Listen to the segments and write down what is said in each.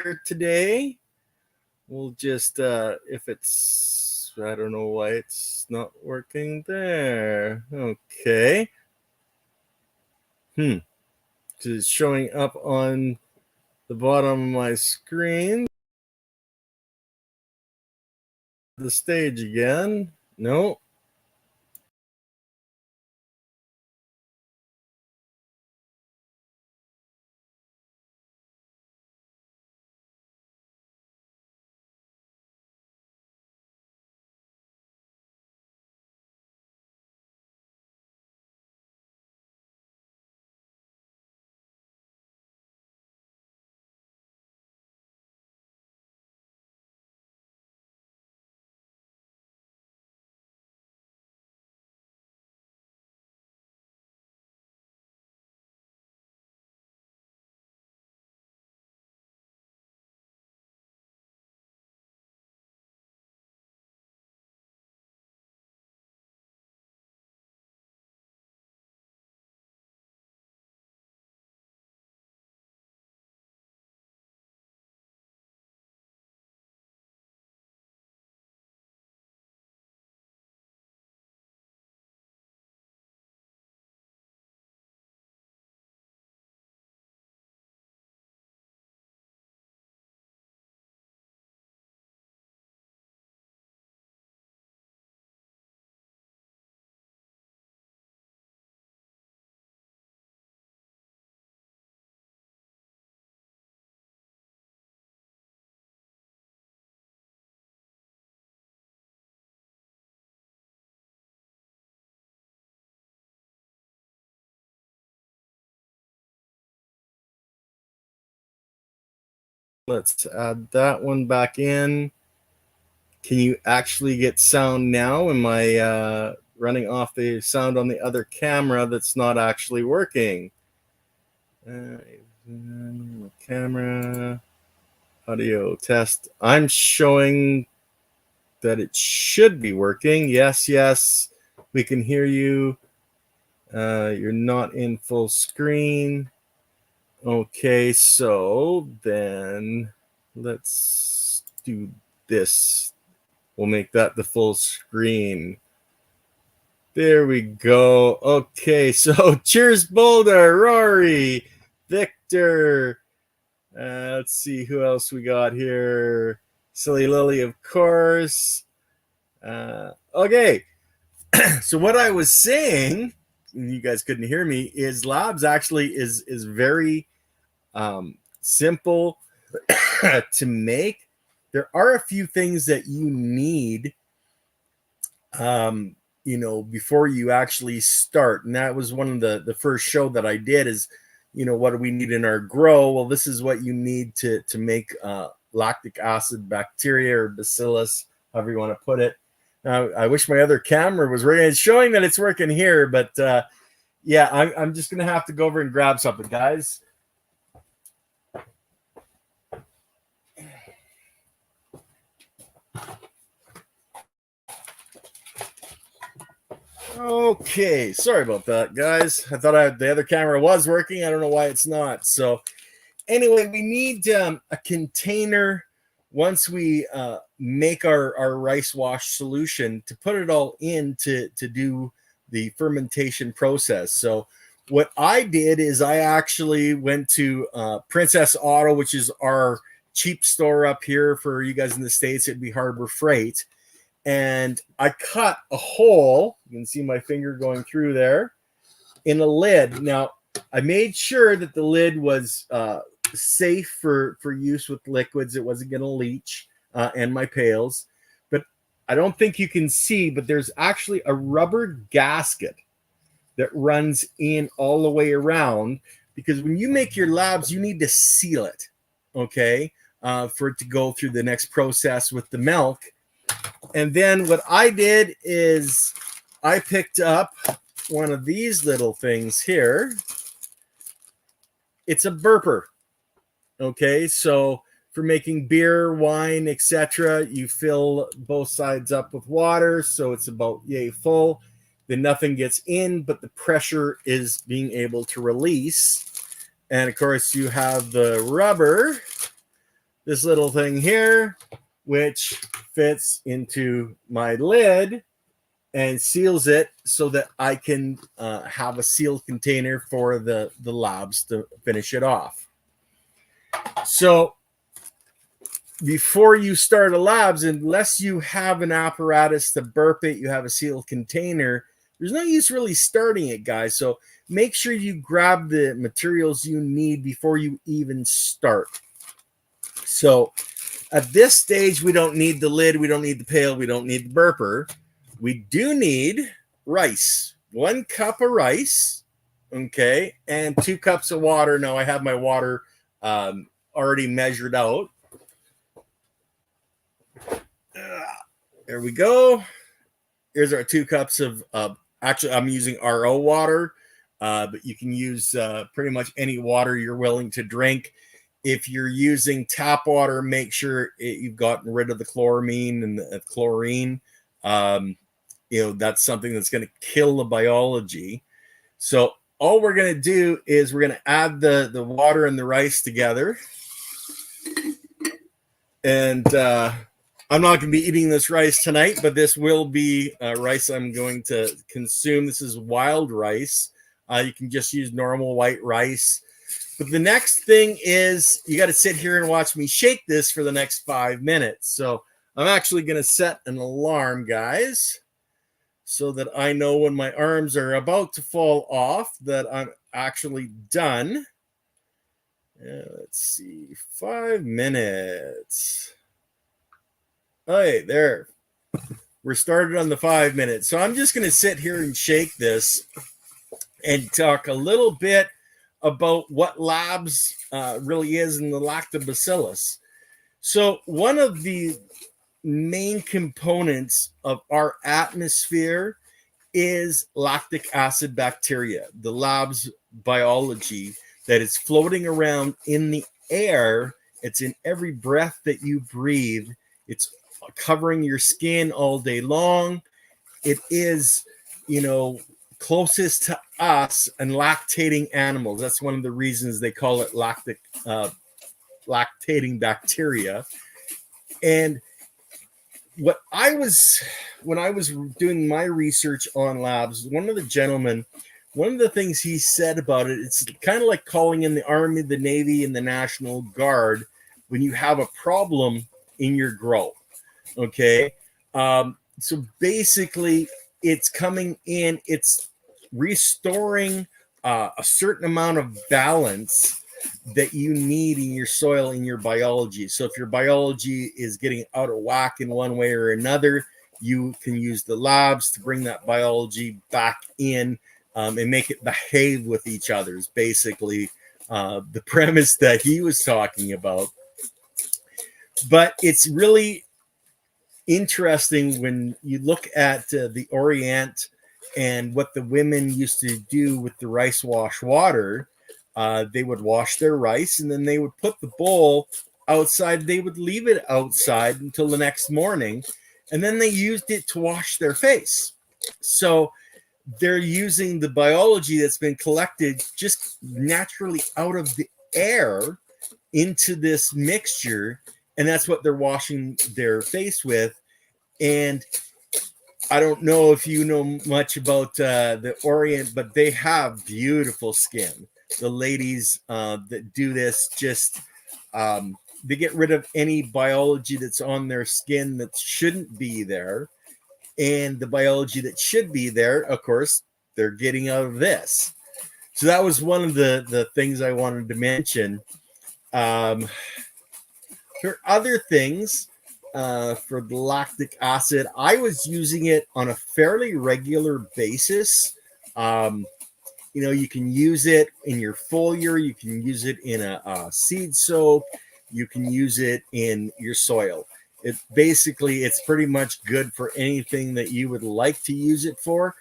here today. We'll just, if it's, I don't know why it's not working there. Okay. It's showing up on the bottom of my screen. The stage again. No. Let's add that one back in. Can you actually get sound now? Am I running off the sound on the other camera that's not actually working? Camera, audio test. I'm showing that it should be working. Yes, yes, we can hear you. You're not in full screen. Okay, so then let's do this. We'll make that the full screen. There we go. Okay, so cheers, Boulder, Rory, Victor. Let's see who else we got here. Silly Lily, of course. Okay, so what I was saying, you guys couldn't hear me, is labs actually is very simple to make. There are a few things that you need, before you actually start. And that was one of the first show that I did is, what do we need in our grow? Well, this is what you need to make lactic acid bacteria or bacillus, however you want to put it. I wish my other camera was working. It's showing that it's working here, but yeah, I'm just going to have to go over and grab something, guys. Okay, sorry about that, guys. I thought the other camera was working. I don't know why it's not. So anyway, we need a container once we make our rice wash solution to put it all in to do the fermentation process. So what I did is I actually went to Princess Auto, which is our cheap store up here. For you guys in the States, it'd be Harbor Freight. And I cut a hole, you can see my finger going through there, in a lid. Now, I made sure that the lid was safe for use with liquids. It wasn't going to leach, and my pails. But I don't think you can see, but there's actually a rubber gasket that runs in all the way around, because when you make your labs, you need to seal it, okay, for it to go through the next process with the milk. And then what I did is I picked up one of these little things here. It's a burper. Okay, so for making beer, wine, etc., you fill both sides up with water, so it's about yay full. Then nothing gets in, but the pressure is being able to release. And of course, you have the rubber this little thing here, which fits into my lid and seals it so that I can have a sealed container for the labs to finish it off. So before you start a labs, unless you have an apparatus to burp it, you have a sealed container, there's no use really starting it, guys. So make sure you grab the materials you need before you even start. So at this stage, we don't need the lid, we don't need the pail, we don't need the burper. We do need rice. 1 cup of rice, okay, and 2 cups of water. Now I have my water already measured out. There we go. Here's our 2 cups of, actually I'm using RO water, but you can use pretty much any water you're willing to drink. If you're using tap water, make sure you've gotten rid of the chloramine and the chlorine. That's something that's going to kill the biology. So all we're going to do is we're going to add the water and the rice together. And I'm not going to be eating this rice tonight, but this will be rice I'm going to consume. This is wild rice. You can just use normal white rice. But the next thing is you got to sit here and watch me shake this for the next 5 minutes. So I'm actually going to set an alarm, guys, so that I know when my arms are about to fall off that I'm actually done. Let's see, 5 minutes. Hey, there. We're started on the 5 minutes. So I'm just going to sit here and shake this and talk a little bit about what labs really is in the lactobacillus. So one of the main components of our atmosphere is lactic acid bacteria, the labs biology that is floating around in the air. It's in every breath that you breathe. It's covering your skin all day long. It is, closest to us and lactating animals. That's one of the reasons they call it lactating bacteria. And when I was doing my research on labs, one of the things he said about it, it's kind of like calling in the Army, the Navy, and the National Guard when you have a problem in your grow. Okay. So basically it's coming in, it's restoring a certain amount of balance that you need in your soil, in your biology. So if your biology is getting out of whack in one way or another, you can use the labs to bring that biology back in and make it behave with each other is basically the premise that he was talking about. But it's really interesting when you look at the Orient and what the women used to do with the rice wash water. They would wash their rice and then they would put the bowl outside. They would leave it outside until the next morning, and then they used it to wash their face. So they're using the biology that's been collected just naturally out of the air into this mixture, and that's what they're washing their face with. And I don't know if you know much about the Orient, but they have beautiful skin. The ladies that do this just they get rid of any biology that's on their skin that shouldn't be there, and the biology that should be there, of course, they're getting out of this. So that was one of the things I wanted to mention. There are other things. For the lactic acid, I was using it on a fairly regular basis. You can use it in your foliar, you can use it in a seed soak, you can use it in your soil. It's pretty much good for anything that you would like to use it for.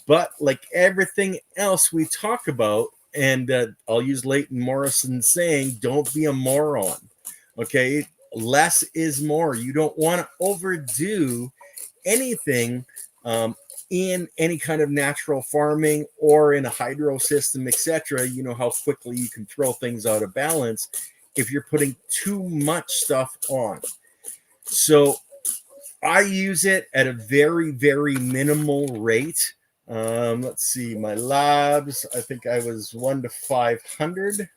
But like everything else we talk about, and I'll use Leighton Morrison's saying, don't be a moron. Okay. Less is more. You don't want to overdo anything in any kind of natural farming or in a hydro system, etc. You know how quickly you can throw things out of balance. if you're putting too much stuff on. So I use it at a very, very minimal rate. Let's see, my labs, I think I was 1 to 500.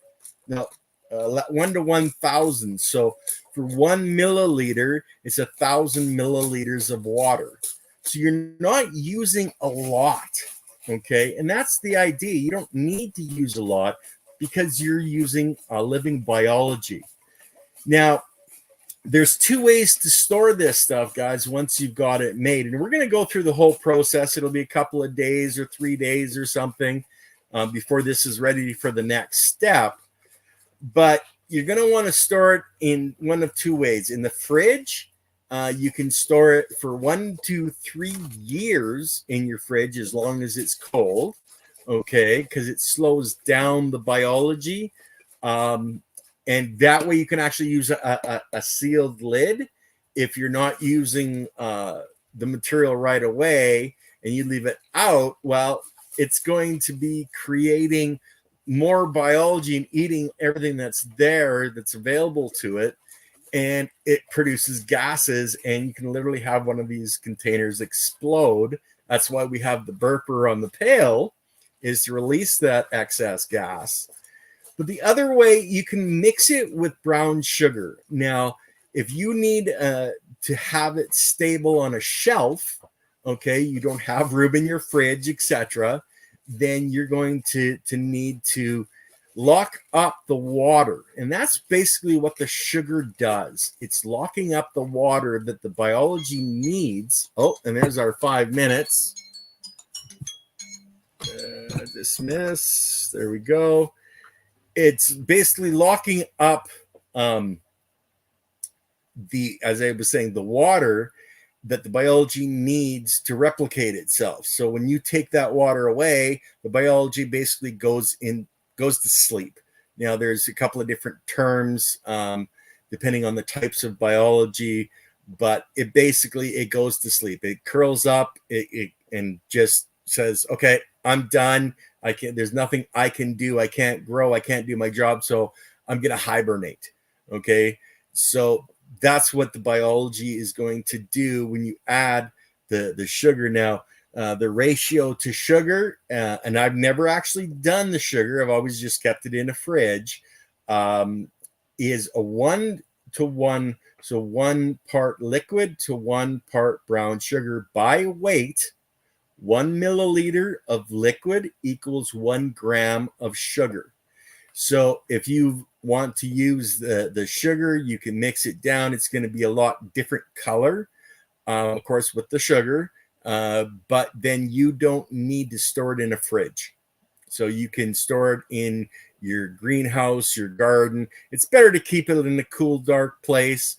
No, 1 to 1,000. So for 1 milliliter, it's 1,000 milliliters of water. So you're not using a lot, okay? And that's the idea. You don't need to use a lot because you're using living biology. Now, there's 2 ways to store this stuff, guys, once you've got it made. And we're going to go through the whole process. It'll be a couple of days or 3 days or something before this is ready for the next step. But you're going to want to store it in one of 2 ways. In the fridge, you can store it for 1 to 3 years in your fridge as long as it's cold, okay, because it slows down the biology. And that way you can actually use a sealed lid. If you're not using the material right away and you leave it out, well, it's going to be creating more biology and eating everything that's there, that's available to it. And it produces gases, and you can literally have one of these containers explode. That's why we have the burper on the pail, is to release that excess gas. But the other way, you can mix it with brown sugar. Now, if you need to have it stable on a shelf, okay, you don't have room in your fridge, etc., then you're going to need to lock up the water. And that's basically what the sugar does. It's locking up the water that the biology needs. Oh, and there's our 5 minutes. Dismiss. There we go. It's basically locking up as I was saying, the water that the biology needs to replicate itself. So when you take that water away, the biology basically goes to sleep. Now, there's a couple of different terms depending on the types of biology, but it goes to sleep. It curls up and just says, okay, I'm done. There's nothing I can do. I can't grow. I can't do my job. So I'm going to hibernate. Okay. So that's what the biology is going to do when you add the sugar. Now, the ratio to sugar, and I've never actually done the sugar, I've always just kept it in a fridge, is a 1 to 1. So 1 part liquid to 1 part brown sugar by weight. 1 milliliter of liquid equals 1 gram of sugar. So if you want to use the sugar, you can mix it down. It's going to be a lot different color, of course, with the sugar, but then you don't need to store it in a fridge. So you can store it in your greenhouse, your garden. It's better to keep it in a cool, dark place,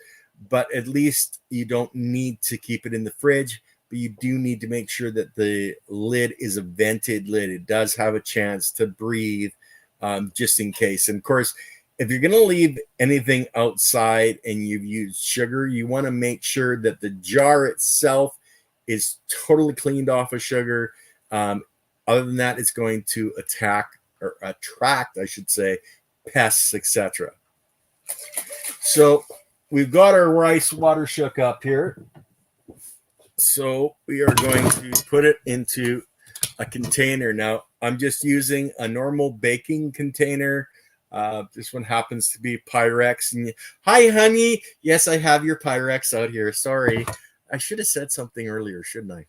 but at least you don't need to keep it in the fridge. But you do need to make sure that the lid is a vented lid. It does have a chance to breathe, just in case. And of course, if you're going to leave anything outside and you've used sugar, you want to make sure that the jar itself is totally cleaned off of sugar. Other than that, it's going to attract, I should say, pests, etc. So we've got our rice water shook up here. So we are going to put it into a container. Now, I'm just using a normal baking container. This one happens to be Pyrex. And hi, honey. Yes, I have your Pyrex out here. Sorry. I should have said something earlier, shouldn't I?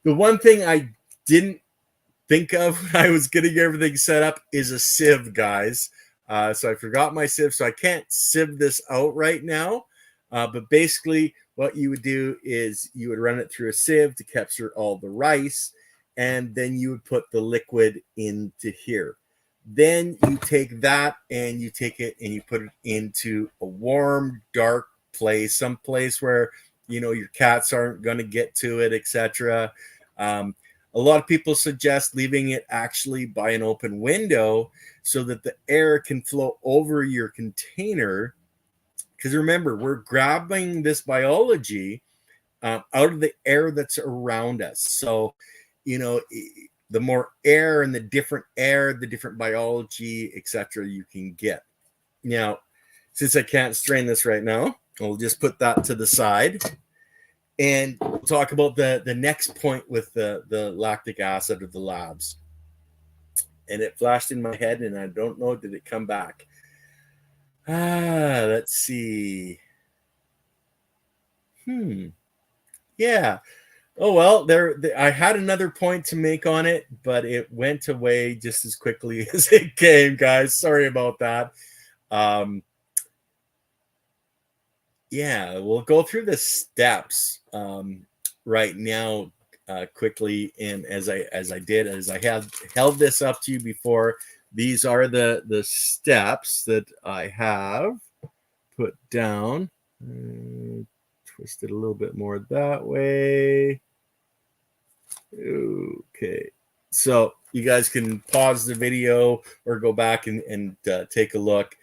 The one thing I didn't think of when I was getting everything set up is a sieve, guys. So I forgot my sieve, so I can't sieve this out right now. But basically, what you would do is you would run it through a sieve to capture all the rice, and then you would put the liquid into here. Then you take that and you take it and you put it into a warm, dark place, some place where, you know, your cats aren't going to get to it, etc. A lot of people suggest leaving it actually by an open window so that the air can flow over your container. Because remember, we're grabbing this biology out of the air that's around us. So, you know, the more air and the different biology, etc., you can get. Now, since I can't strain this right now, I'll just put that to the side. And we'll talk about the next point with the lactic acid of the labs. And it flashed in my head, and I don't know, did it come back? Let's see. Yeah. Oh, well, I had another point to make on it, but it went away just as quickly as it came, guys. Sorry about that. Yeah, we'll go through the steps right now quickly. And as I have held this up to you before, these are the steps that I have put down. Twist it a little bit more that way. Okay, so you guys can pause the video or go back and take a look.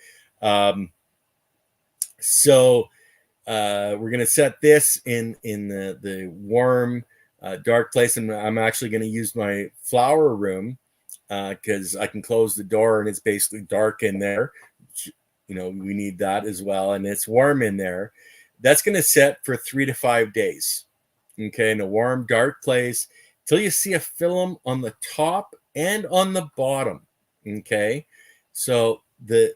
So we're going to set this in the warm, dark place, and I'm actually going to use my flower room because I can close the door and it's basically dark in there. You know, we need that as well, and it's warm in there. That's going to set for 3 to 5 days. Okay, in a warm, dark place till you see a film on the top and on the bottom. Okay, so the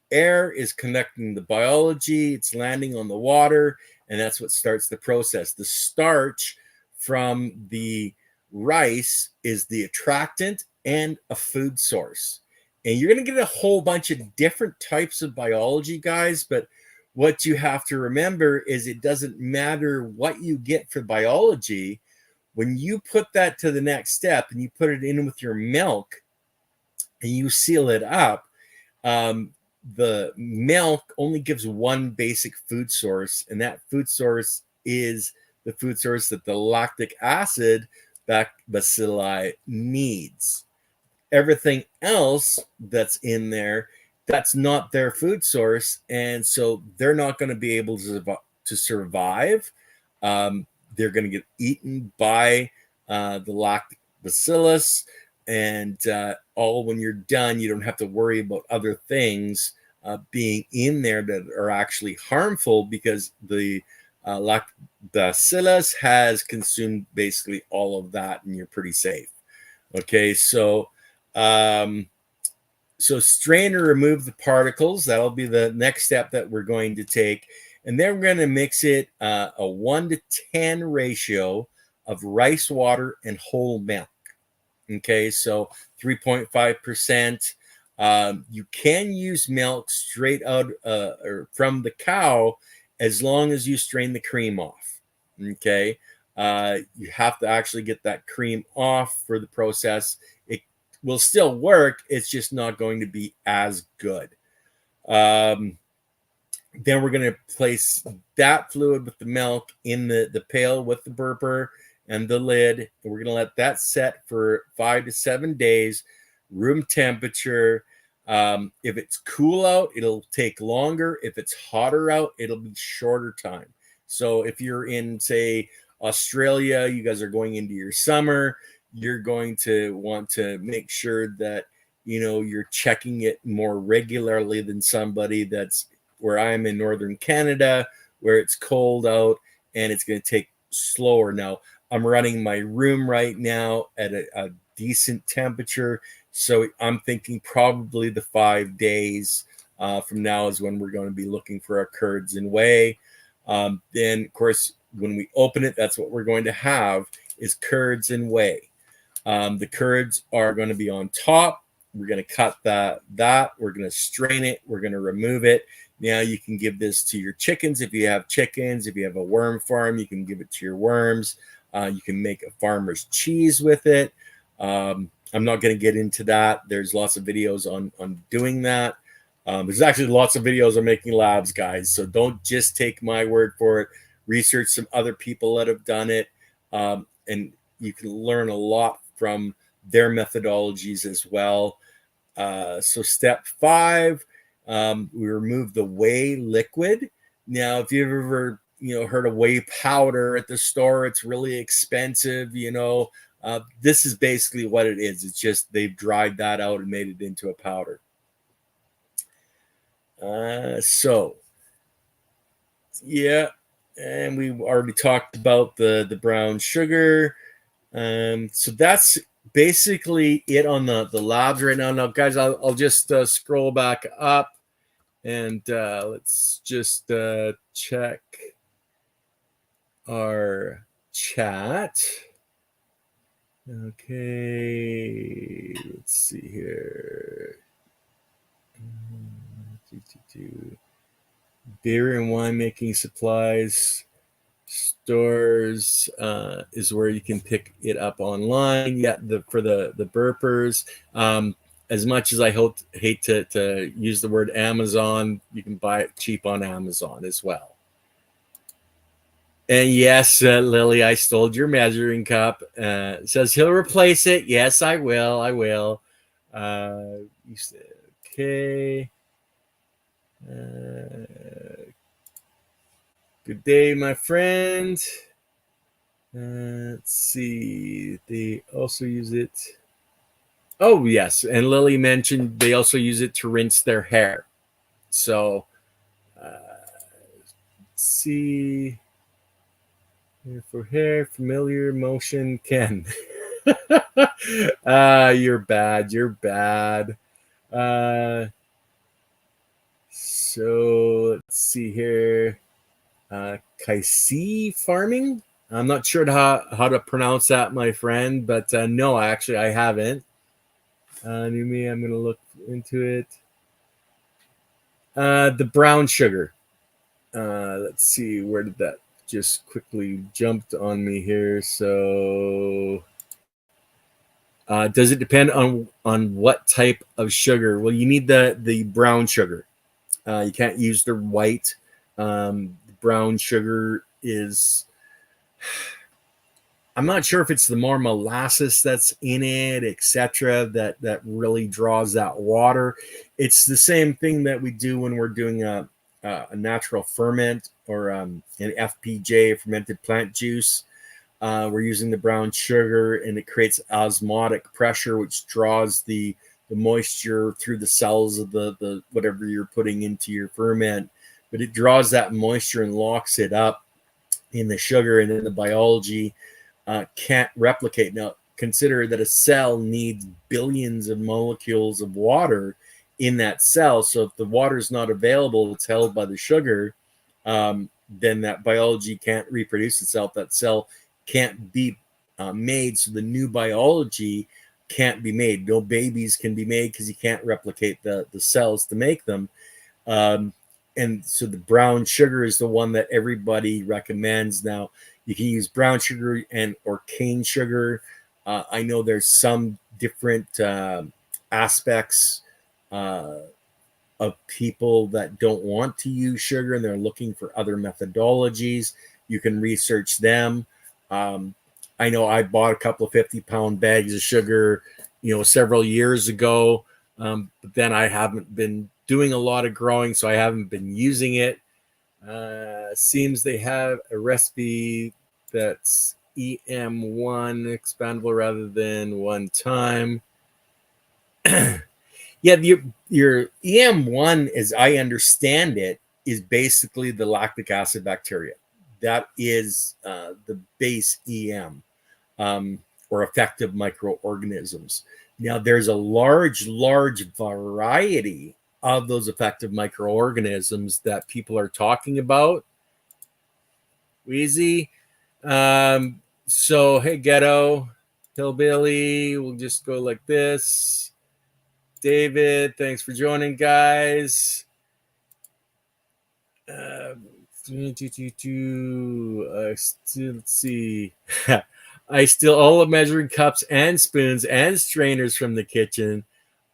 air is connecting the biology, it's landing on the water, and that's what starts the process. The starch from the rice is the attractant and a food source. And you're going to get a whole bunch of different types of biology, guys, but what you have to remember is it doesn't matter what you get for biology. When you put that to the next step and you put it in with your milk and you seal it up, the milk only gives one basic food source, and that food source is the food source that the lactic acid bacilli needs. Everything else that's in there, that's not their food source, and so they're not going to be able to survive. They're going to get eaten by the lactic bacillus, and all when you're done, you don't have to worry about other things being in there that are actually harmful because the bacillus has consumed basically all of that, and you're pretty safe. Okay, so strain or remove the particles. That'll be the next step that we're going to take. And then we're going to mix it a 1-to-10 ratio of rice water and whole milk. Okay, so 3.5%. You can use milk straight out or from the cow as long as you strain the cream off. Okay, you have to actually get that cream off for the process. It will still work. It's just not going to be as good. Then we're going to place that fluid with the milk in the pail with the burper and the lid. And we're going to let that set for 5 to 7 days, room temperature. If it's cool out, it'll take longer. If it's hotter out, it'll be shorter time. So if you're in, say, Australia, you guys are going into your summer, you're going to want to make sure that, you know, you're checking it more regularly than somebody that's where I'm in northern Canada, where it's cold out and it's going to take slower. Now, I'm running my room right now at a decent temperature, so I'm thinking probably the 5 days from now is when we're going to be looking for our curds and whey. Then, of course, when we open it, that's what we're going to have is curds and whey. The curds are going to be on top. We're going to cut that. We're going to strain it. We're going to remove it. Now you can give this to your chickens if you have chickens. If you have a worm farm, you can give it to your worms. You can make a farmer's cheese with it. I'm not going to get into that. There's lots of videos on doing that. There's actually lots of videos on making labs, guys. So don't just take my word for it. Research some other people that have done it. And you can learn a lot from their methodologies as well. So step 5, we remove the whey liquid. Now, if you've ever, heard of whey powder at the store, it's really expensive, this is basically what it is. It's just they've dried that out and made it into a powder. So yeah, and we already talked about the brown sugar. So that's basically it on the labs right now. Now, guys, I'll just scroll back up and let's just check our chat. Okay, let's see here. Beer and winemaking supplies stores is where you can pick it up online. Yeah, for the burpers. As much as I hate to use the word Amazon, you can buy it cheap on Amazon as well. And yes, Lily, I stole your measuring cup. Says he'll replace it. Yes, I will. I will. You said, okay. Good day, my friend. Let's see. They also use it. Oh, yes. And Lily mentioned they also use it to rinse their hair. So, let's see. For hair, familiar motion, Ken. You're bad. You're bad. So let's see here. Kaisi farming. I'm not sure how to pronounce that, my friend, but no, actually, I haven't. Numi, I'm going to look into it. The brown sugar. Let's see, where did that just quickly jumped on me here? So, does it depend on what type of sugar? Well, you need the brown sugar. You can't use the white. Brown sugar is. I'm not sure if it's the more molasses that's in it, etc., that really draws that water. It's the same thing that we do when we're doing a natural ferment or an FPJ, fermented plant juice. We're using the brown sugar, and it creates osmotic pressure, which draws the moisture through the cells of the whatever you're putting into your ferment. But it draws that moisture and locks it up in the sugar, and then the biology can't replicate. Now, consider that a cell needs billions of molecules of water in that cell. So if the water is not available, it's held by the sugar, then that biology can't reproduce itself. That cell can't be made. So the new biology can't be made. No babies can be made because you can't replicate the cells to make them. And so the brown sugar is the one that everybody recommends. Now, you can use brown sugar or cane sugar. I know there's some different aspects of people that don't want to use sugar and they're looking for other methodologies. You can research them. I know I bought a couple of 50-pound bags of sugar, several years ago, but then I haven't been doing a lot of growing, so I haven't been using it. Seems they have a recipe that's EM1 expandable rather than one time. Yeah, your EM1, as I understand it, is basically the lactic acid bacteria. That is the base EM, or effective microorganisms. Now, there's a large variety of those effective microorganisms that people are talking about. Wheezy. So, hey, Ghetto, Hillbilly, we'll just go like this. David, thanks for joining, guys. Let's see. I steal all the measuring cups and spoons and strainers from the kitchen.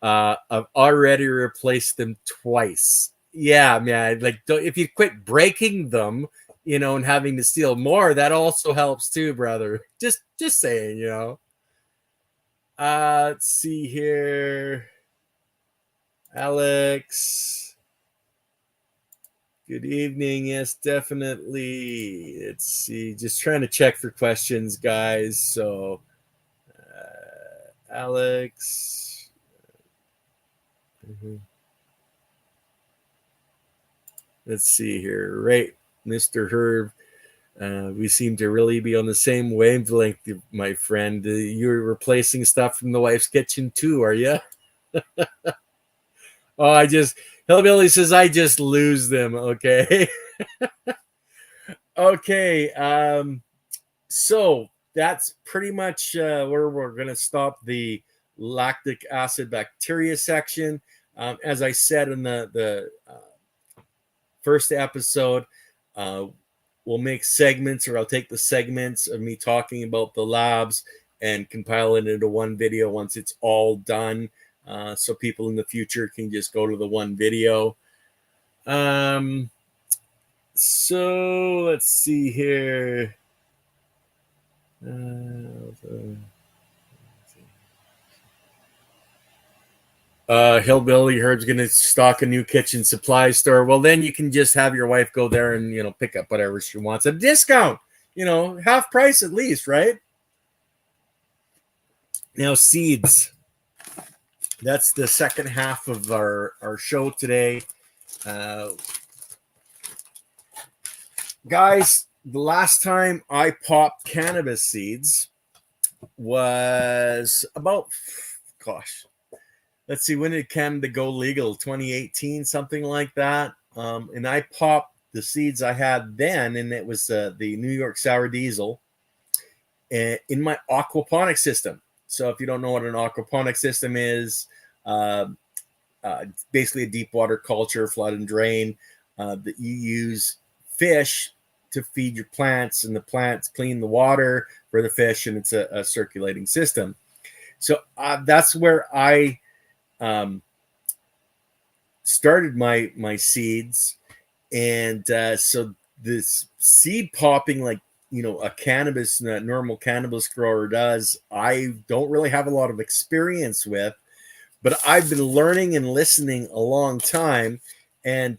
I've already replaced them twice. Yeah, man. Like, if you quit breaking them, and having to steal more, that also helps too, brother. Just saying. Let's see here. Alex. Good evening. Yes, definitely. Let's see. Just trying to check for questions, guys. So, Alex. Let's see here. Right, Mr. Herb. We seem to really be on the same wavelength, my friend. You're replacing stuff from the wife's kitchen too, are you? Oh, Hillbilly says I just lose them. Okay. Okay. So that's pretty much where we're going to stop the lactic acid bacteria section. As I said in the first episode, we'll make segments, or I'll take the segments of me talking about the labs and compile it into one video once it's all done, so people in the future can just go to the one video. So let's see here. Hillbilly Herb's going to stock a new kitchen supply store. Well, then you can just have your wife go there and, pick up whatever she wants at a discount, half price at least, right? Now, seeds. That's the second half of our show today. Guys, the last time I popped cannabis seeds was about, let's see, when did Canada go legal? 2018, something like that. And I popped the seeds I had then, and it was the New York Sour Diesel in my aquaponic system. So if you don't know what an aquaponic system is, basically a deep water culture, flood and drain, that you use fish to feed your plants, and the plants clean the water for the fish, and it's a circulating system. So that's where I started my seeds. And so this seed popping, like, a normal cannabis grower does, I don't really have a lot of experience with, but I've been learning and listening a long time. And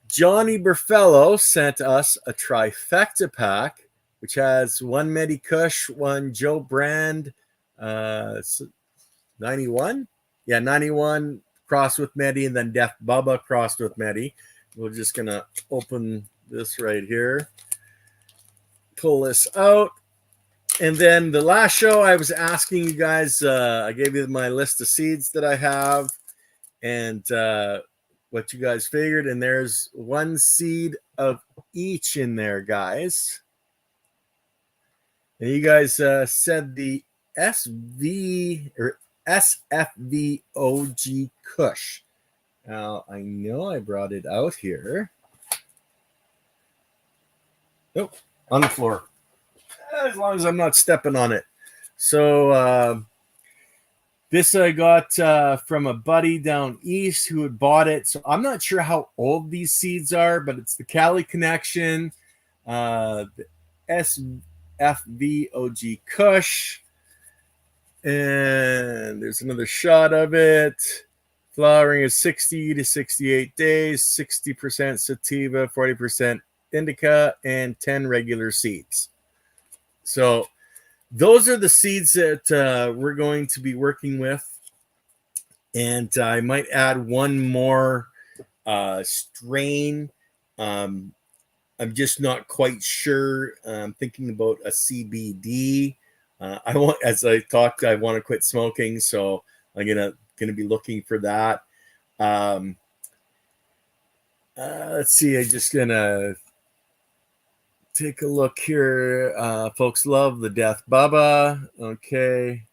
Johnny Burfello sent us a trifecta pack, which has one Medi Kush, one Joe Brand, 91? Yeah, 91 crossed with Medi, and then Death Bubba crossed with Medi. We're just going to open this right here. Pull this out. And then the last show, I was asking you guys, I gave you my list of seeds that I have and what you guys figured. And there's one seed of each in there, guys. And you guys said the SV or SFVOG Kush. Now, I know I brought it out here. Oh, on the floor. As long as I'm not stepping on it. So this I got from a buddy down east who had bought it. So I'm not sure how old these seeds are, but it's the Cali Connection, the SFVOG Kush. And there's another shot of it. Flowering is 60 to 68 days, 60% sativa, 40% indica, and 10 regular seeds. So those are the seeds that we're going to be working with. And I might add one more strain. I'm just not quite sure. I'm thinking about a CBD. As I talked, I want to quit smoking, so I'm gonna be looking for that. Let's see. I'm just gonna take a look here. Folks love the Death Bubba. Okay.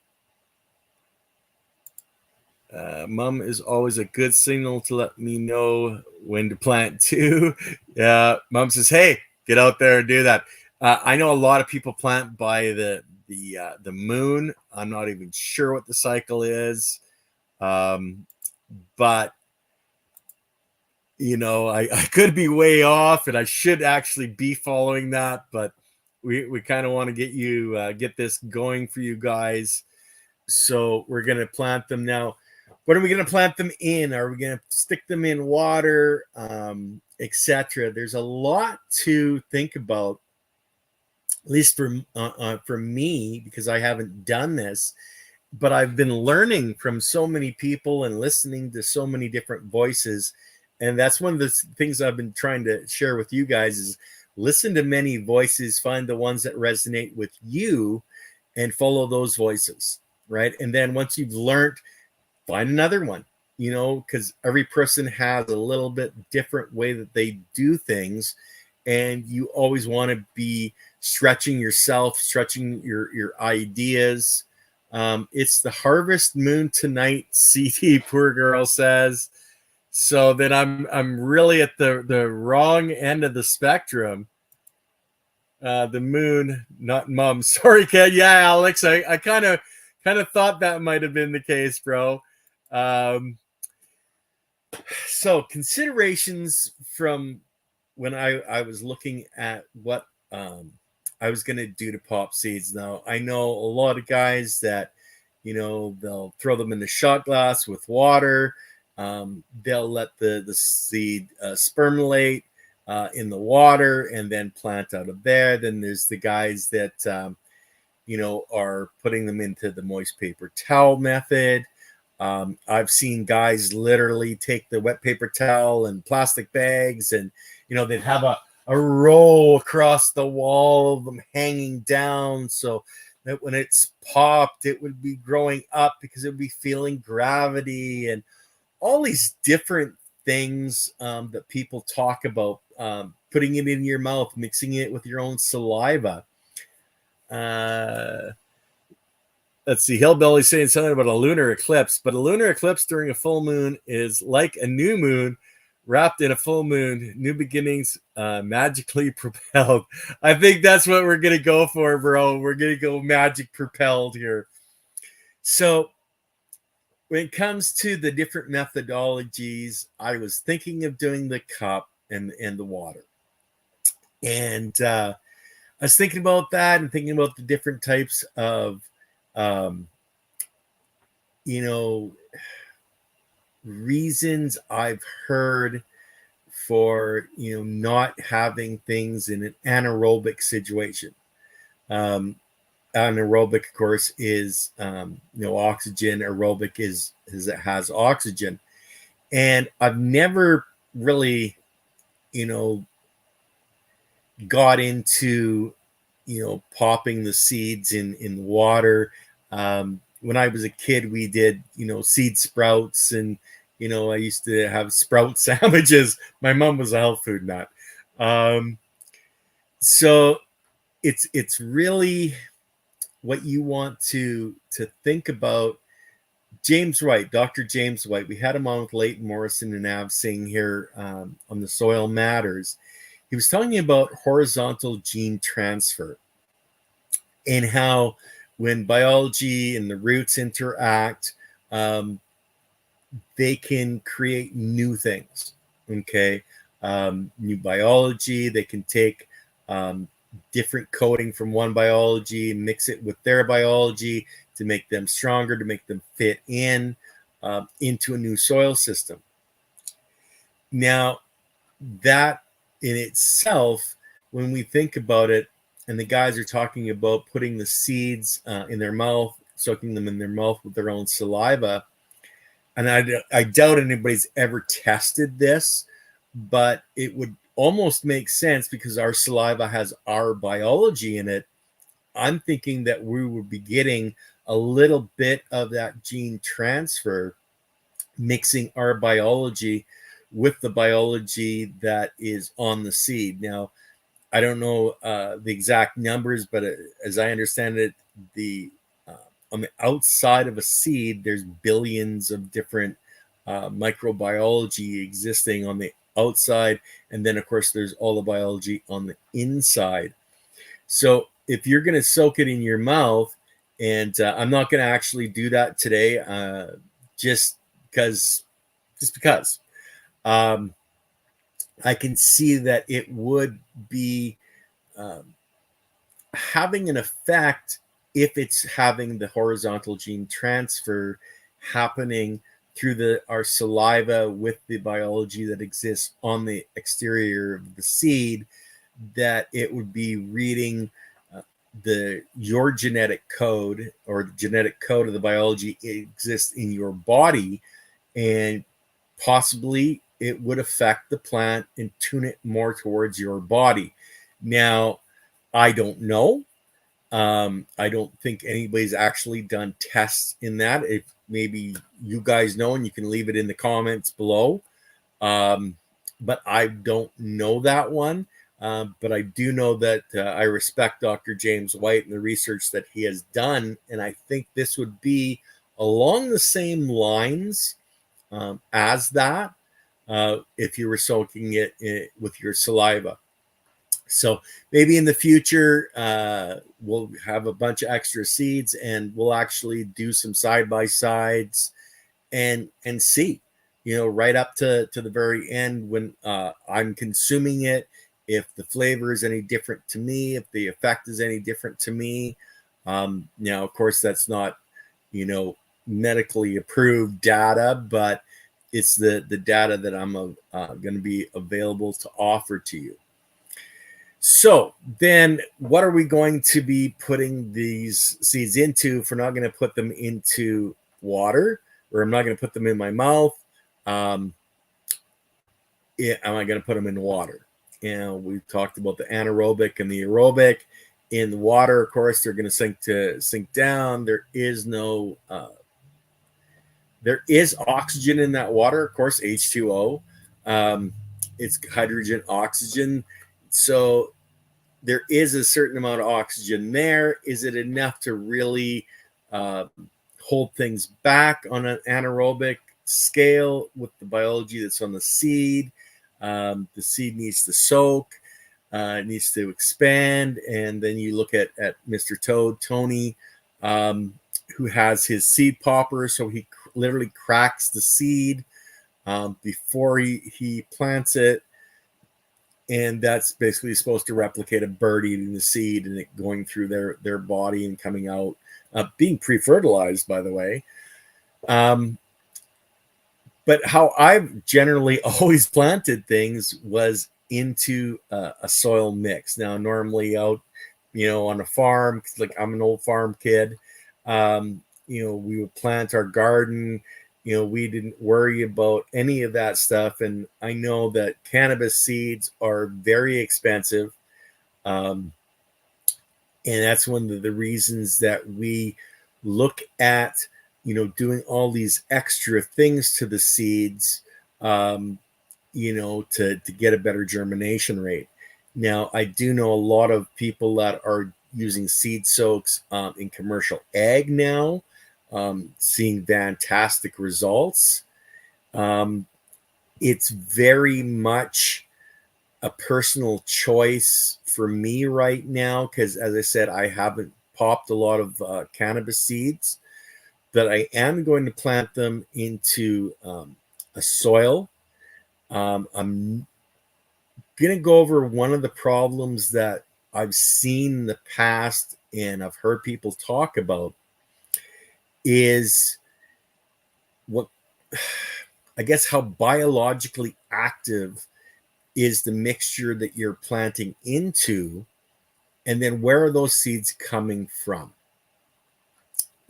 Mom is always a good signal to let me know when to plant too. Yeah, Mom says, "Hey, get out there and do that." I know a lot of people plant by the moon. I'm not even sure what the cycle is, but I could be way off, and I should actually be following that. But we kind of want to get this going for you guys. So we're gonna plant them now. What are we going to plant them in? Are we going to stick them in water, etc.? There's a lot to think about, at least for me, because I haven't done this. But I've been learning from so many people and listening to so many different voices. And that's one of the things I've been trying to share with you guys is listen to many voices, find the ones that resonate with you and follow those voices, right? And then once you've learned, find another one, because every person has a little bit different way that they do things. And you always want to be stretching yourself, stretching your ideas. It's the harvest moon tonight, CD, poor girl says. So then I'm really at the wrong end of the spectrum. The moon, not mom. Sorry, Ken. Yeah, Alex. I kind of thought that might have been the case, bro. So considerations from when I was looking at what I was going to do to pop seeds. Now I know a lot of guys that they'll throw them in the shot glass with water. They'll let the seed spermulate in the water and then plant out of there. Then there's the guys that are putting them into the moist paper towel method. I've seen guys literally take the wet paper towel and plastic bags, and they'd have a roll across the wall of them hanging down, so that when it's popped, it would be growing up because it would be feeling gravity and all these different things that people talk about. Putting it in your mouth, mixing it with your own saliva. Let's see, Hillbilly saying something about a lunar eclipse, but a lunar eclipse during a full moon is like a new moon wrapped in a full moon. New beginnings, magically propelled. I think that's what we're going to go for, bro. We're going to go magic propelled here. So when it comes to the different methodologies, I was thinking of doing the cup and the water. And I was thinking about that and thinking about the different types of reasons I've heard for not having things in an anaerobic situation. Anaerobic, of course, is oxygen. Aerobic is it has oxygen, and I've never really got into popping the seeds in water. When I was a kid, we did seed sprouts, and I used to have sprout sandwiches. My mom was a health food nut. So it's really what you want to think about. James White, Dr. James White, we had him on with Leighton Morrison and Av Singh here on the Soil Matters. He was talking about horizontal gene transfer and how when biology and the roots interact, they can create new things, okay? New biology. They can take different coding from one biology, mix it with their biology to make them stronger, to make them fit in into a new soil system. Now, that in itself, when we think about it, and the guys are talking about putting the seeds in their mouth, soaking them in their mouth with their own saliva, and I doubt anybody's ever tested this, but it would almost make sense because our saliva has our biology in it. I'm thinking that we would be getting a little bit of that gene transfer, mixing our biology with the biology that is on the seed. Now, I don't know the exact numbers, but as I understand it, on the outside of a seed, there's billions of different microbiology existing on the outside. And then, of course, there's all the biology on the inside. So if you're going to soak it in your mouth, and I'm not going to actually do that today, just because I can see that it would be having an effect if it's having the horizontal gene transfer happening through our saliva with the biology that exists on the exterior of the seed, that it would be reading your genetic code, or the genetic code of the biology exists in your body, and possibly it would affect the plant and tune it more towards your body. Now, I don't know. I don't think anybody's actually done tests in that. If maybe you guys know, and you can leave it in the comments below. But I don't know that one. But I do know that I respect Dr. James White and the research that he has done. And I think this would be along the same lines as that if you were soaking it with your saliva. So maybe in the future, we'll have a bunch of extra seeds and we'll actually do some side-by-sides and see, right up to the very end when I'm consuming it, if the flavor is any different to me, if the effect is any different to me. Now, of course, that's not, medically approved data, but it's the data that I'm going to be available to offer to you. So then what are we going to be putting these seeds into if we're not going to put them into water, or I'm not going to put them in my mouth? Am I going to put them in water? We've talked about the anaerobic and the aerobic. In the water, of course, they're going to sink down. There is oxygen in that water, of course, H2O. It's hydrogen, oxygen. So there is a certain amount of oxygen there. Is it enough to really hold things back on an anaerobic scale with the biology that's on the seed? The seed needs to soak, it needs to expand. And then you look at Mr. Toad, Tony, who has his seed popper. So he literally cracks the seed before he plants it. And that's basically supposed to replicate a bird eating the seed and it going through their body and coming out, being pre-fertilized, by the way. But how I've generally always planted things was into a soil mix. Now, normally out, on a farm, 'cause like I'm an old farm kid, we would plant our garden. We didn't worry about any of that stuff. And I know that cannabis seeds are very expensive. And that's one of the reasons that we look at, doing all these extra things to the seeds, to get a better germination rate. Now, I do know a lot of people that are using seed soaks in commercial ag now. Seeing fantastic results. It's very much a personal choice for me right now because, as I said, I haven't popped a lot of cannabis seeds, but I am going to plant them into a soil. I'm going to go over one of the problems that I've seen in the past and I've heard people talk about is what I guess how biologically active is the mixture that you're planting into, and then where are those seeds coming from?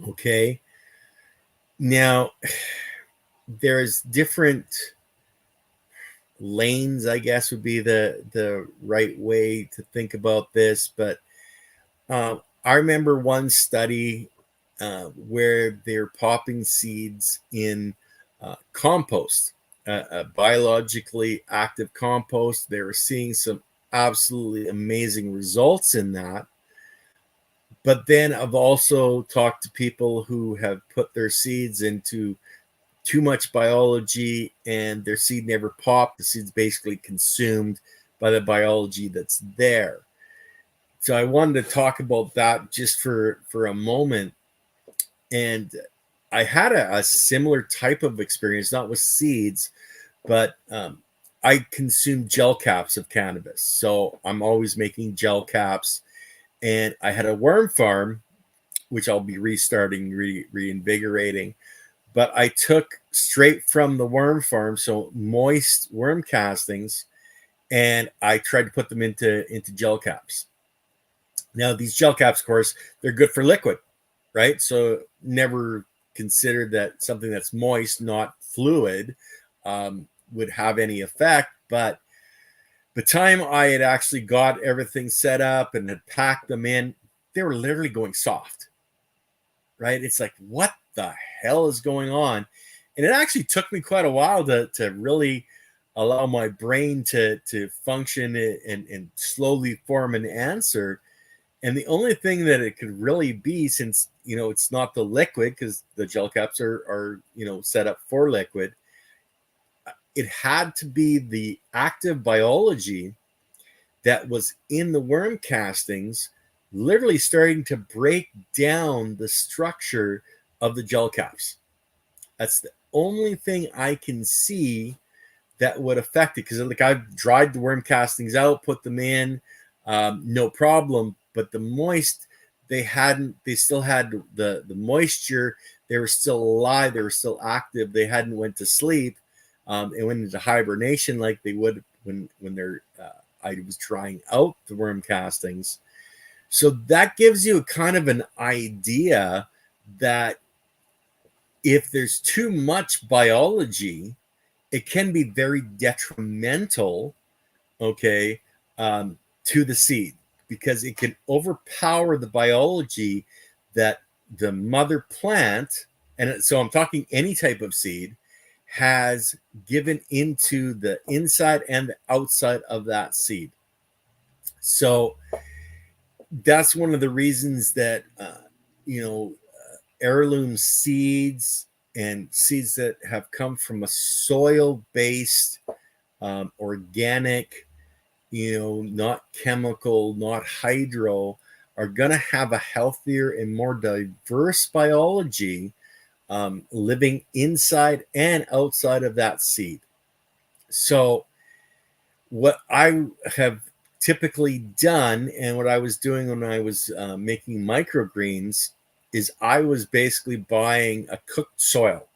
Okay. Now, there's different lanes, I guess would be the right way to think about this, but I remember one study where they're popping seeds in compost, biologically active compost. They were seeing some absolutely amazing results in that. But then I've also talked to people who have put their seeds into too much biology and their seed never popped. The seed's basically consumed by the biology that's there. So I wanted to talk about that just for a moment. And I had a similar type of experience, not with seeds, but I consume gel caps of cannabis. So I'm always making gel caps. And I had a worm farm, which I'll be restarting, reinvigorating. But I took straight from the worm farm, so moist worm castings, and I tried to put them into gel caps. Now, these gel caps, of course, they're good for liquid, right? So never considered that something that's moist, not fluid, would have any effect. But the time I had actually got everything set up and had packed them in, they were literally going soft, right? It's like, what the hell is going on? And it actually took me quite a while to really allow my brain to function and slowly form an answer. And the only thing that it could really be, since, you know, it's not the liquid, because the gel caps are, you know, set up for liquid, it had to be the active biology that was in the worm castings, literally starting to break down the structure of the gel caps. That's the only thing I can see that would affect it. Because like, I've dried the worm castings out, put them in, no problem. But the moist, they still had the moisture. They were still alive. They were still active. They hadn't went to sleep and went into hibernation like they would when they're I was trying out the worm castings. So that gives you kind of an idea that if there's too much biology, it can be very detrimental, okay, to the seed, because it can overpower the biology that the mother plant, and so I'm talking any type of seed, has given into the inside and the outside of that seed. So that's one of the reasons that, heirloom seeds and seeds that have come from a soil-based, organic, not chemical, not hydro, are going to have a healthier and more diverse biology living inside and outside of that seed. So what I have typically done, and what I was doing when I was making microgreens, is I was basically buying a cooked soil.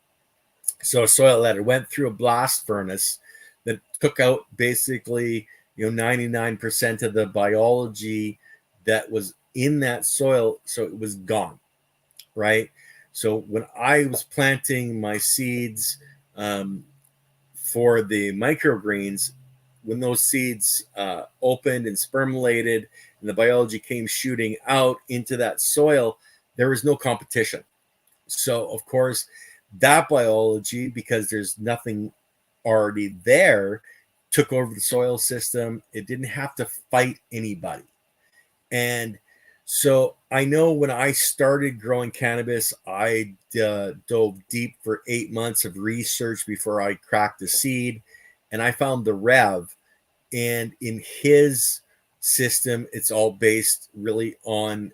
So a soil that went through a blast furnace that took out basically 99% of the biology that was in that soil, so it was gone, right? So when I was planting my seeds for the microgreens, when those seeds opened and spermulated and the biology came shooting out into that soil, there was no competition. So of course, that biology, because there's nothing already there, took over the soil system. It didn't have to fight anybody. And so I know when I started growing cannabis, I dove deep for 8 months of research before I cracked the seed. And I found the Rev. And in his system, it's all based really on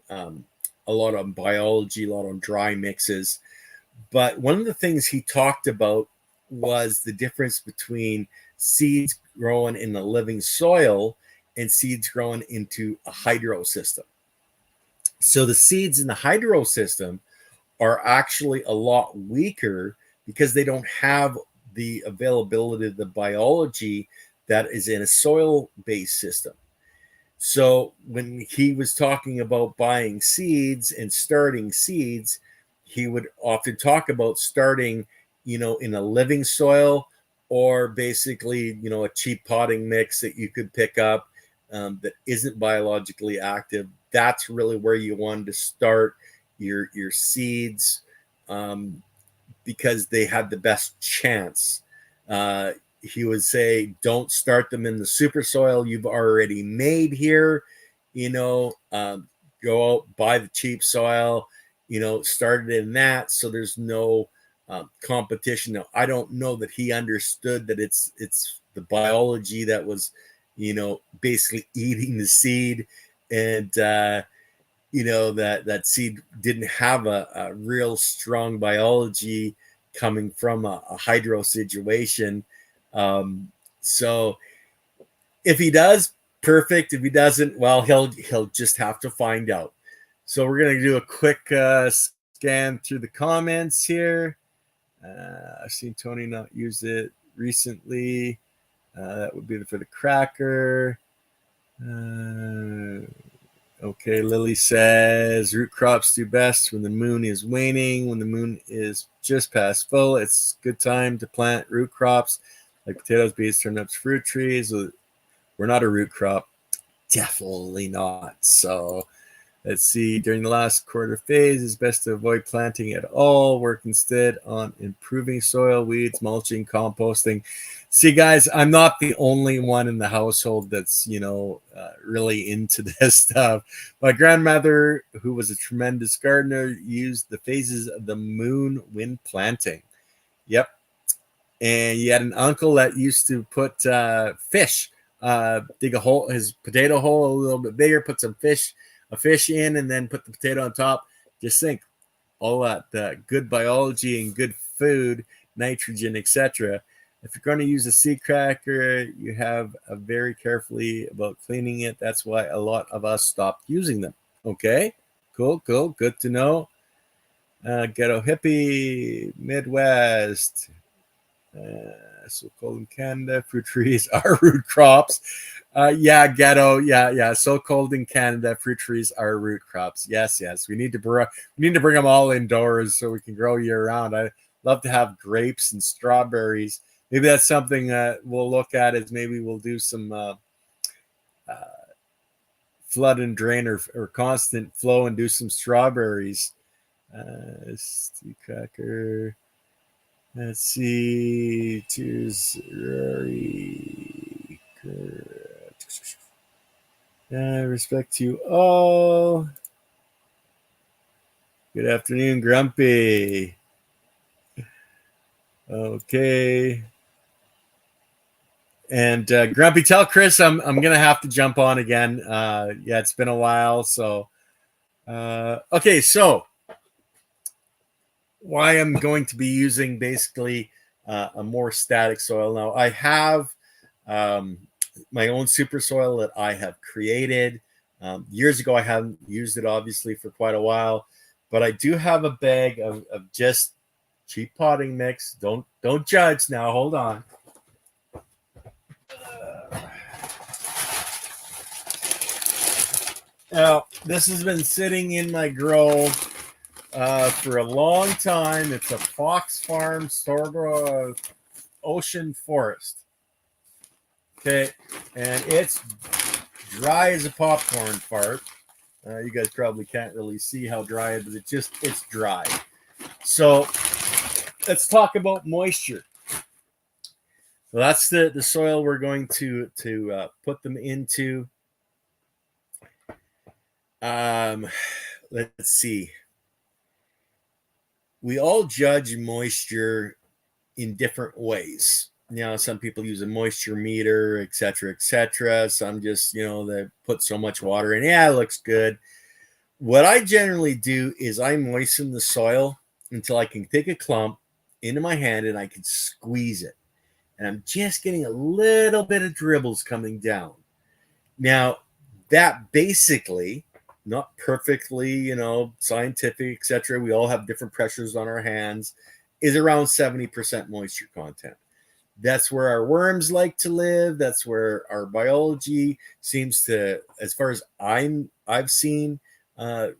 a lot on biology, a lot on dry mixes. But one of the things he talked about was the difference between seeds growing in the living soil and seeds growing into a hydro system. So the seeds in the hydro system are actually a lot weaker because they don't have the availability of the biology that is in a soil-based system. So when he was talking about buying seeds and starting seeds, he would often talk about starting, in a living soil, or basically, a cheap potting mix that you could pick up that isn't biologically active. That's really where you wanted to start your seeds because they had the best chance. He would say, don't start them in the super soil you've already made here. Go out, buy the cheap soil, start it in that. So there's no competition. Now, I don't know that he understood that it's the biology that was, basically eating the seed, and that seed didn't have a real strong biology coming from a hydro situation. So if he does, perfect. If he doesn't, well, he'll just have to find out. So we're going to do a quick scan through the comments here. I've seen Tony not use it recently. That would be for the cracker. Okay, Lily says root crops do best when the moon is waning. When the moon is just past full, it's a good time to plant root crops. like potatoes, beets, turnips, fruit trees. We're not a root crop. Definitely not. So let's see. During the last quarter phase, it's best to avoid planting at all. Work instead on improving soil, weeds, mulching, composting. See, guys, I'm not the only one in the household that's, really into this stuff. My grandmother, who was a tremendous gardener, used the phases of the moon when planting. Yep. And you had an uncle that used to put fish, dig a hole, his potato hole a little bit bigger, put a fish in, and then put the potato on top. Just think, all that good biology and good food, nitrogen, etc. If you're going to use a seed cracker, you have very carefully about cleaning it. That's why a lot of us stopped using them. Okay, cool, good to know. Ghetto hippie, Midwest. So-called in Canada, fruit trees are root crops. Yeah, ghetto. Yeah. So cold in Canada, fruit trees are root crops. Yes. We need to bring them all indoors so we can grow year round. I love to have grapes and strawberries. Maybe that's something we'll look at. Is maybe we'll do some flood and drain or constant flow and do some strawberries. Steve Cracker. Let's see. Cheers, Rory. Respect to you all. Good afternoon, Grumpy. Okay. And Grumpy, tell Chris I'm gonna have to jump on again. Yeah, it's been a while. So, okay. So, why I'm going to be using basically a more static soil now. I have my own super soil that I have created. Years ago, I haven't used it obviously for quite a while, but I do have a bag of just cheap potting mix. Don't judge now. Hold on. Now, this has been sitting in my grow for a long time. It's a Fox Farm Sorghum Ocean Forest. Okay, and it's dry as a popcorn fart. You guys probably can't really see how dry it is, but it's dry. So let's talk about moisture. So that's the soil we're going to put them into. Let's see. We all judge moisture in different ways. Some people use a moisture meter, etc. Some just, they put so much water in. Yeah, it looks good. What I generally do is I moisten the soil until I can take a clump into my hand and I can squeeze it. And I'm just getting a little bit of dribbles coming down. Now, that basically, not perfectly, scientific, etc. We all have different pressures on our hands, is around 70% moisture content. That's where our worms like to live. That's where our biology seems to, as far as I've seen,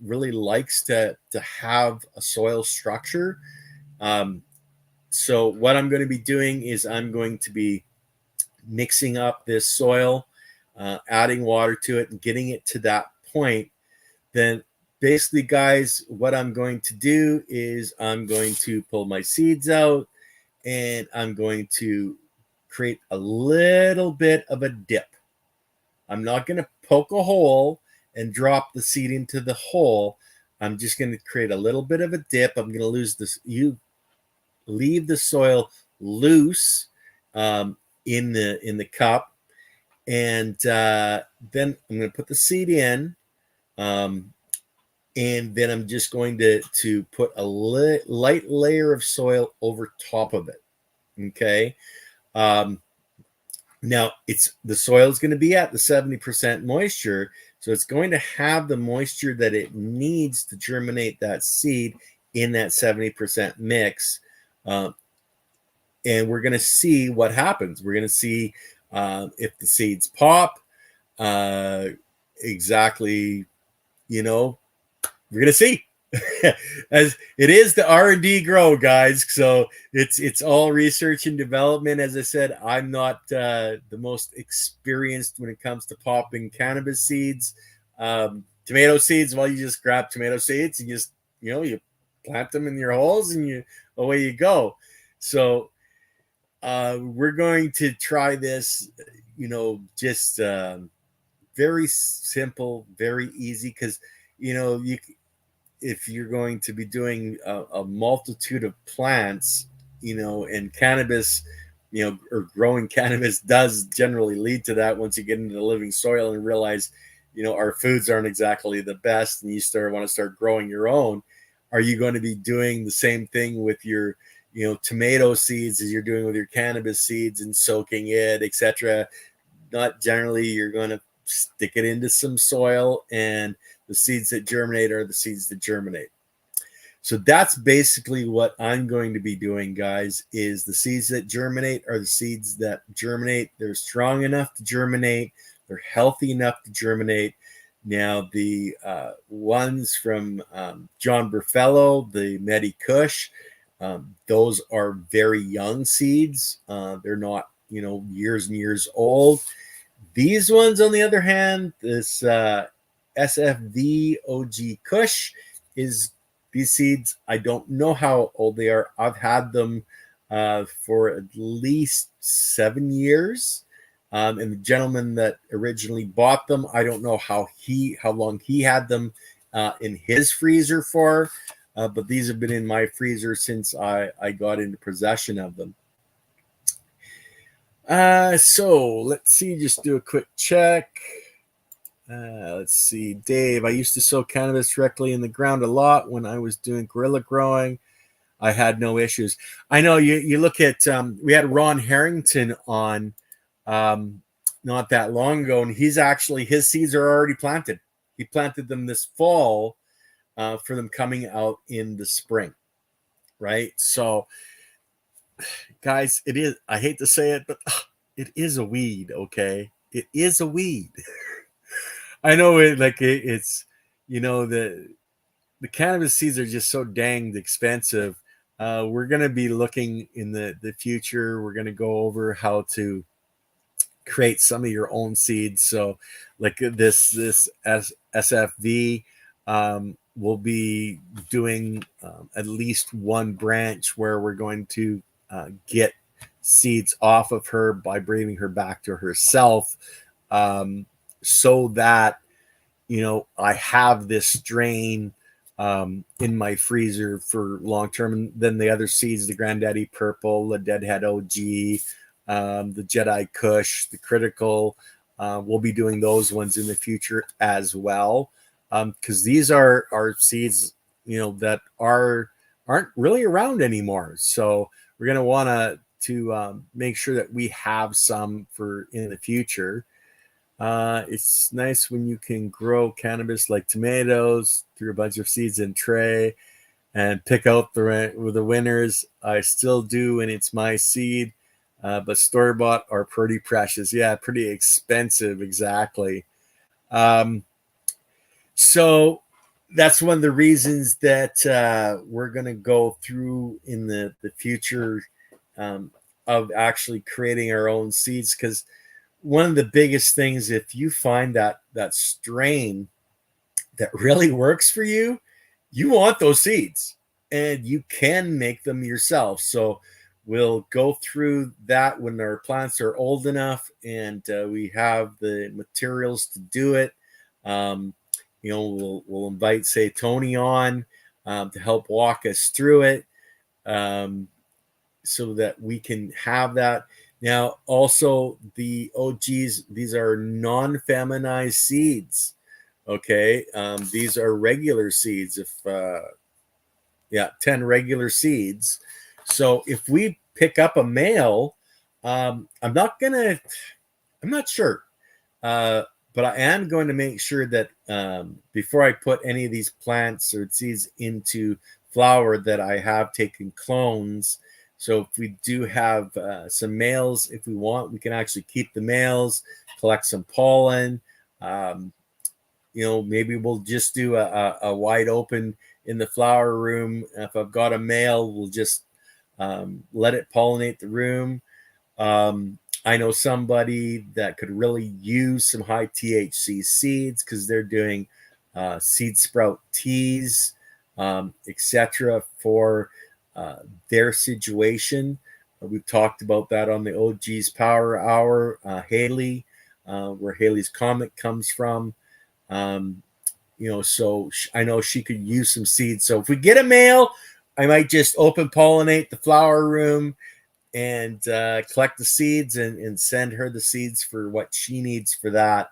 really likes to have a soil structure. So what I'm going to be doing is I'm going to be mixing up this soil, adding water to it, and getting it to that point. Then basically, guys, what I'm going to do is I'm going to pull my seeds out and I'm going to create a little bit of a dip. I'm not going to poke a hole and drop the seed into the hole. I'm just going to create a little bit of a dip. I'm going to leave the soil loose in the cup, and then I'm going to put the seed in, and then I'm just going to put a light layer of soil over top of it. Okay. Now the soil is going to be at the 70% moisture, so it's going to have the moisture that it needs to germinate that seed in that 70% mix. And we're going to see what happens. We're going to see if the seeds pop. Exactly, we're going to see. as it is the R&D grow, guys. So it's all research and development. As I said, I'm not the most experienced when it comes to popping cannabis seeds. Tomato seeds, well, you just grab tomato seeds and just, you plant them in your holes and away you go. So we're going to try this, just very simple, very easy, because if you're going to be doing a multitude of plants, and cannabis, or growing cannabis does generally lead to that once you get into the living soil and realize, our foods aren't exactly the best, and you want to start growing your own. Are you going to be doing the same thing with your, tomato seeds as you're doing with your cannabis seeds and soaking it, etc.? Not generally. You're going to stick it into some soil, and the seeds that germinate are the seeds that germinate. So that's basically what I'm going to be doing, guys, is the seeds that germinate are the seeds that germinate. They're strong enough to germinate. They're healthy enough to germinate. Now, the ones from John Burfello, the Medi Kush, those are very young seeds. They're not, years and years old. These ones, on the other hand, this SFV OG Kush is these seeds. I don't know how old they are. I've had them for at least 7 years. And the gentleman that originally bought them, I don't know how long he had them in his freezer for, but these have been in my freezer since I got into possession of them. So let's see, just do a quick check. Let's see, Dave, I used to sow cannabis directly in the ground a lot when I was doing guerrilla growing. I had no issues. I know you look at, we had Ron Harrington on not that long ago, and his seeds are already planted. He planted them this fall for them coming out in the spring, right? So, guys, it is, I hate to say it, but it is a weed, okay? It is a weed. I know it's, the cannabis seeds are just so danged expensive. We're going to be looking in the future. We're going to go over how to create some of your own seeds. So like this SFV, we'll be doing at least one branch where we're going to get seeds off of her by bringing her back to herself, so that I have this strain in my freezer for long term. And then the other seeds, the Granddaddy Purple, the Deadhead OG, the Jedi Kush, the Critical, we'll be doing those ones in the future as well, because these are seeds that aren't really around anymore. So we're going to want to make sure that we have some for in the future. It's nice when you can grow cannabis like tomatoes through a bunch of seeds in tray and pick out the winners. I still do, and it's my seed, but store-bought are pretty precious. Yeah, pretty expensive, exactly. So that's one of the reasons that we're going to go through in the future of actually creating our own seeds, because one of the biggest things, if you find that strain that really works for you, you want those seeds and you can make them yourself. So we'll go through that when our plants are old enough and we have the materials to do it. We'll invite, say, Tony on to help walk us through it, so that we can have that. Now, also the OGs, these are non-feminized seeds. Okay. These are regular seeds. 10 regular seeds. So if we pick up a male, I'm not sure. But I am going to make sure that before I put any of these plants or seeds into flower, that I have taken clones. So if we do have some males, if we want, we can actually keep the males, collect some pollen, maybe we'll just do a wide open in the flower room. If I've got a male, we'll just let it pollinate the room. I know somebody that could really use some high THC seeds because they're doing seed sprout teas, etc. for their situation. We've talked about that on the OG's Power Hour. Haley, where Haley's comic comes from. So I know she could use some seeds. So if we get a male, I might just open pollinate the flower room and collect the seeds and send her the seeds for what she needs for that.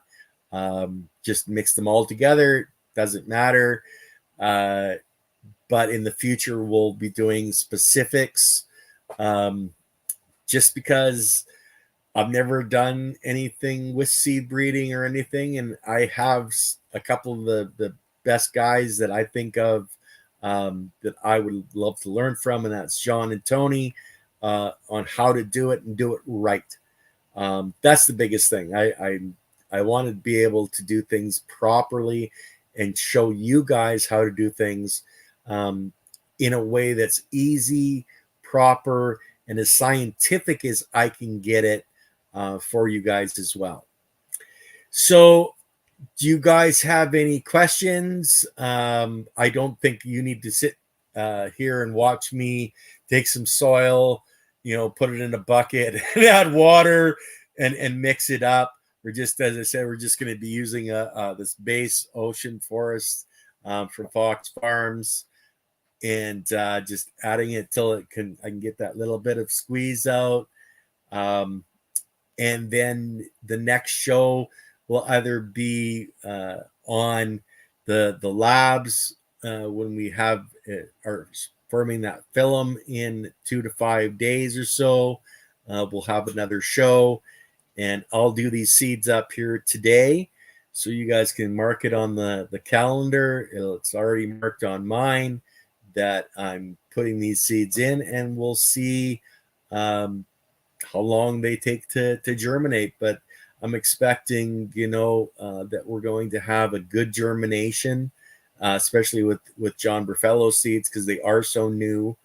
Just mix them all together. Doesn't matter. But in the future, we'll be doing specifics. Just because I've never done anything with seed breeding or anything, and I have a couple of the best guys that I think of that I would love to learn from, and that's John and Tony on how to do it and do it right. That's the biggest thing. I want to be able to do things properly and show you guys how to do things in a way that's easy, proper, and as scientific as I can get it for you guys as well. So do you guys have any questions? I don't think you need to sit here and watch me take some soil, put it in a bucket and add water and mix it up. We're just, as I said, we're just going to be using this base ocean forest from Fox Farms and just adding it till I can get that little bit of squeeze out. And then the next show will either be on the labs when we have are forming that film in 2 to 5 days or so. We'll have another show, and I'll do these seeds up here today, so you guys can mark it on the calendar. It's already marked on mine that I'm putting these seeds in, and we'll see how long they take to germinate. But I'm expecting, that we're going to have a good germination, especially with John Burfello's seeds because they are so new.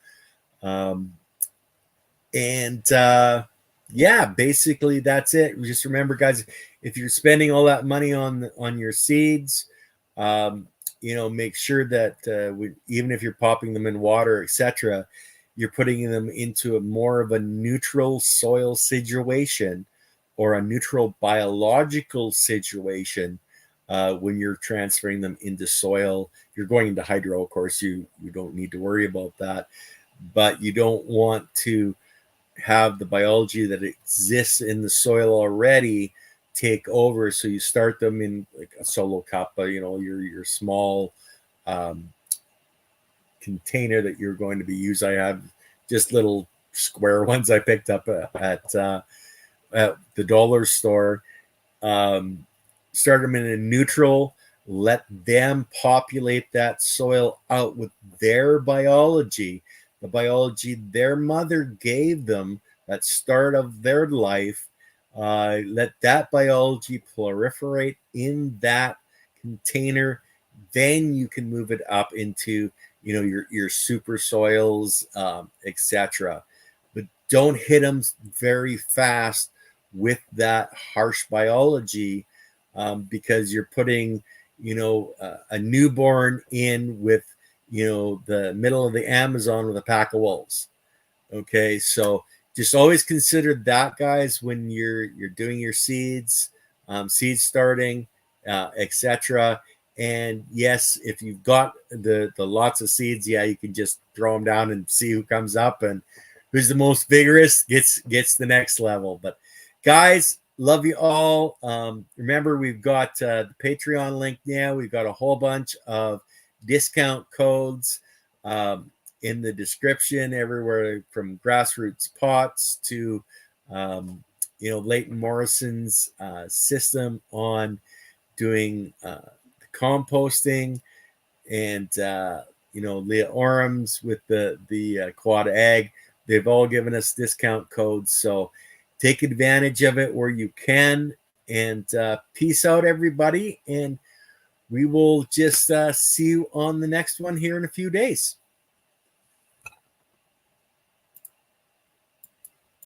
Basically that's it. Just remember, guys, if you're spending all that money on your seeds, make sure that even if you're popping them in water, etc., you're putting them into more of a neutral soil situation or a neutral biological situation when you're transferring them into soil. You're going into hydro, of course, you don't need to worry about that, but you don't want to have the biology that exists in the soil already take over. So you start them in like a solo cup, your small container that you're going to be using. I have just little square ones I picked up at the dollar store. Start them in a neutral, let them populate that soil out with their biology, the biology their mother gave them at start of their life. Let that biology proliferate in that container. Then you can move it up into your super soils, etc. But don't hit them very fast with that harsh biology, because you're putting a newborn in with the middle of the Amazon with a pack of wolves. Okay, so just always consider that, guys, when you're doing your seeds, seed starting, etc. And yes, if you've got the lots of seeds, you can just throw them down and see who comes up, and who's the most vigorous gets the next level. But guys, love you all. Remember, we've got the Patreon link now. We've got a whole bunch of discount codes in the description everywhere, from Grassroots Pots to Leighton Morrison's system on doing the composting, and Leah Orams with the Quad Ag. They've all given us discount codes, so take advantage of it where you can. And peace out, everybody, and we will just see you on the next one here in a few days.